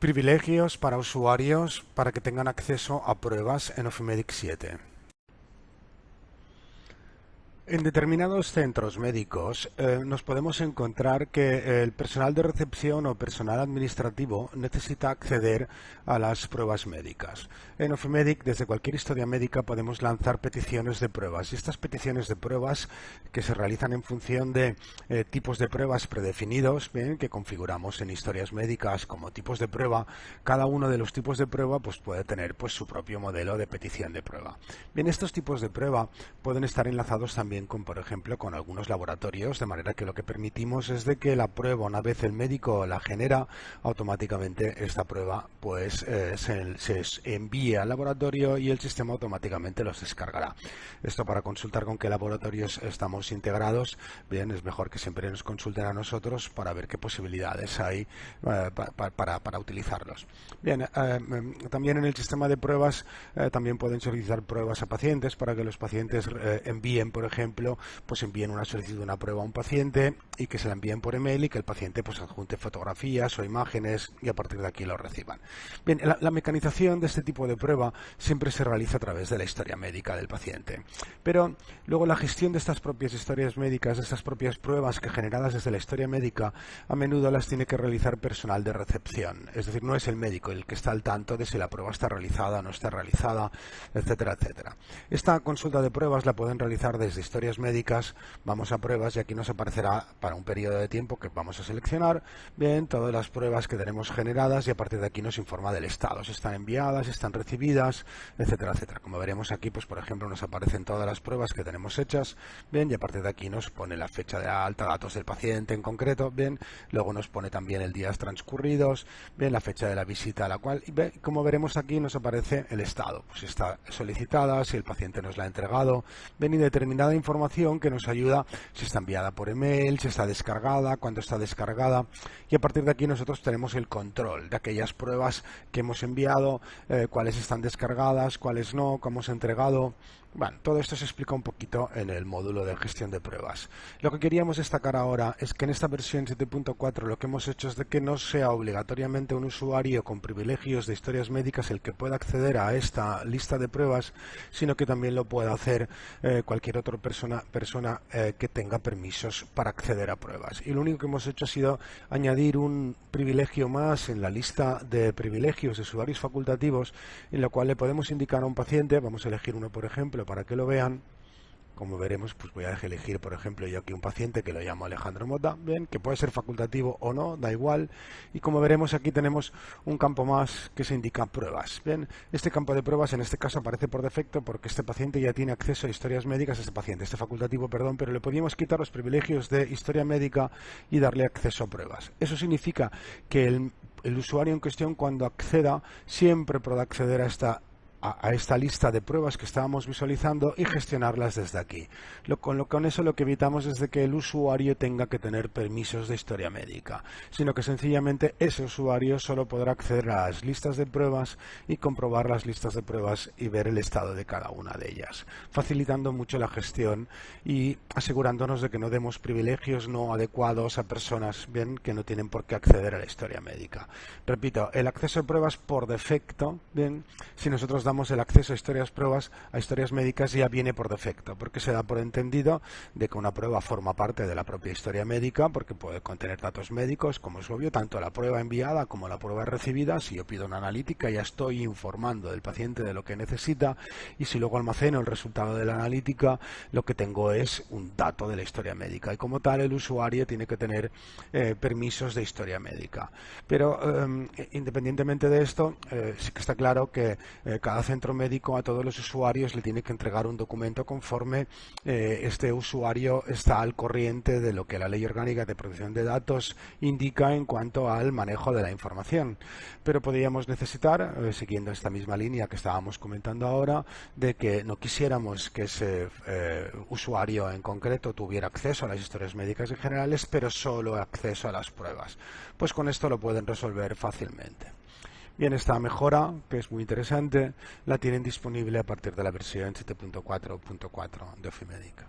Privilegios para usuarios para que tengan acceso a pruebas en Ofimedic 7. En determinados centros médicos nos podemos encontrar que el personal de recepción o personal administrativo necesita acceder a las pruebas médicas. En Ofimedic, desde cualquier historia médica, podemos lanzar peticiones de pruebas. Y estas peticiones de pruebas, que se realizan en función de tipos de pruebas predefinidos, bien, que configuramos en historias médicas como tipos de prueba, cada uno de los tipos de prueba pues, puede tener pues, su propio modelo de petición de prueba. Bien, estos tipos de prueba pueden estar enlazados también con, por ejemplo, con algunos laboratorios, de manera que lo que permitimos es de que la prueba, una vez el médico la genera, automáticamente esta prueba pues se envía al laboratorio y el sistema automáticamente los descargará. Esto para consultar con qué laboratorios estamos integrados, bien, es mejor que siempre nos consulten a nosotros para ver qué posibilidades hay para utilizarlos. Bien, también en el sistema de pruebas también pueden solicitar pruebas a pacientes para que los pacientes envíen, por ejemplo, pues envíen una solicitud de una prueba a un paciente y que se la envíen por email y que el paciente pues adjunte fotografías o imágenes y a partir de aquí lo reciban. Bien, la mecanización de este tipo de prueba siempre se realiza a través de la historia médica del paciente. Pero luego la gestión de estas propias historias médicas, de estas propias pruebas que generadas desde la historia médica, a menudo las tiene que realizar personal de recepción. Es decir, no es el médico el que está al tanto de si la prueba está realizada o no está realizada, etcétera, etcétera. Esta consulta de pruebas la pueden realizar desde historias médicas, vamos a pruebas y aquí nos aparecerá para un periodo de tiempo que vamos a seleccionar, bien, todas las pruebas que tenemos generadas y a partir de aquí nos informa del estado, si están enviadas, si están recibidas, etcétera, etcétera. Como veremos aquí, pues por ejemplo nos aparecen todas las pruebas que tenemos hechas, bien, y a partir de aquí nos pone la fecha de alta, datos del paciente en concreto, bien, luego nos pone también el días transcurridos, bien, la fecha de la visita a la cual, y como veremos aquí nos aparece el estado, pues si está solicitada, si el paciente nos la ha entregado, bien, y determinada información que nos ayuda si está enviada por email, si está descargada, cuándo está descargada, y a partir de aquí nosotros tenemos el control de aquellas pruebas que hemos enviado, cuáles están descargadas, cuáles no, cómo se ha entregado. Bueno, todo esto se explica un poquito en el módulo de gestión de pruebas. Lo que queríamos destacar ahora es que en esta versión 7.4 lo que hemos hecho es de que no sea obligatoriamente un usuario con privilegios de historias médicas el que pueda acceder a esta lista de pruebas, sino que también lo pueda hacer cualquier otra persona que tenga permisos para acceder a pruebas. Y lo único que hemos hecho ha sido añadir un privilegio más en la lista de privilegios de usuarios facultativos, en la cual le podemos indicar a un paciente, vamos a elegir uno por ejemplo para que lo vean. Como veremos, pues voy a elegir, por ejemplo, yo aquí un paciente que lo llamo Alejandro Mota, bien, que puede ser facultativo o no, da igual. Y como veremos, aquí tenemos un campo más que se indica pruebas. Bien, este campo de pruebas en este caso aparece por defecto porque este paciente ya tiene acceso a historias médicas, este facultativo, perdón, pero le podíamos quitar los privilegios de historia médica y darle acceso a pruebas. Eso significa que el usuario en cuestión, cuando acceda, siempre podrá acceder a esta lista de pruebas que estábamos visualizando y gestionarlas desde aquí. Con eso lo que evitamos es de que el usuario tenga que tener permisos de historia médica, sino que sencillamente ese usuario solo podrá acceder a las listas de pruebas y comprobar las listas de pruebas y ver el estado de cada una de ellas, facilitando mucho la gestión y asegurándonos de que no demos privilegios no adecuados a personas, bien, que no tienen por qué acceder a la historia médica. Repito, el acceso a pruebas por defecto, bien, si nosotros damos el acceso a historias médicas ya viene por defecto, porque se da por entendido de que una prueba forma parte de la propia historia médica, porque puede contener datos médicos, como es obvio, tanto la prueba enviada como la prueba recibida. Si yo pido una analítica, ya estoy informando del paciente de lo que necesita, y si luego almaceno el resultado de la analítica, lo que tengo es un dato de la historia médica, y como tal el usuario tiene que tener permisos de historia médica. Pero independientemente de esto, sí que está claro que cada centro médico a todos los usuarios le tiene que entregar un documento conforme este usuario está al corriente de lo que la Ley Orgánica de Protección de Datos indica en cuanto al manejo de la información. Pero podríamos necesitar, siguiendo esta misma línea que estábamos comentando ahora, de que no quisiéramos que ese usuario en concreto tuviera acceso a las historias médicas en generales, pero solo acceso a las pruebas. Pues con esto lo pueden resolver fácilmente. Bien, esta mejora, que es muy interesante, la tienen disponible a partir de la versión 7.4.4 de Ofimedic.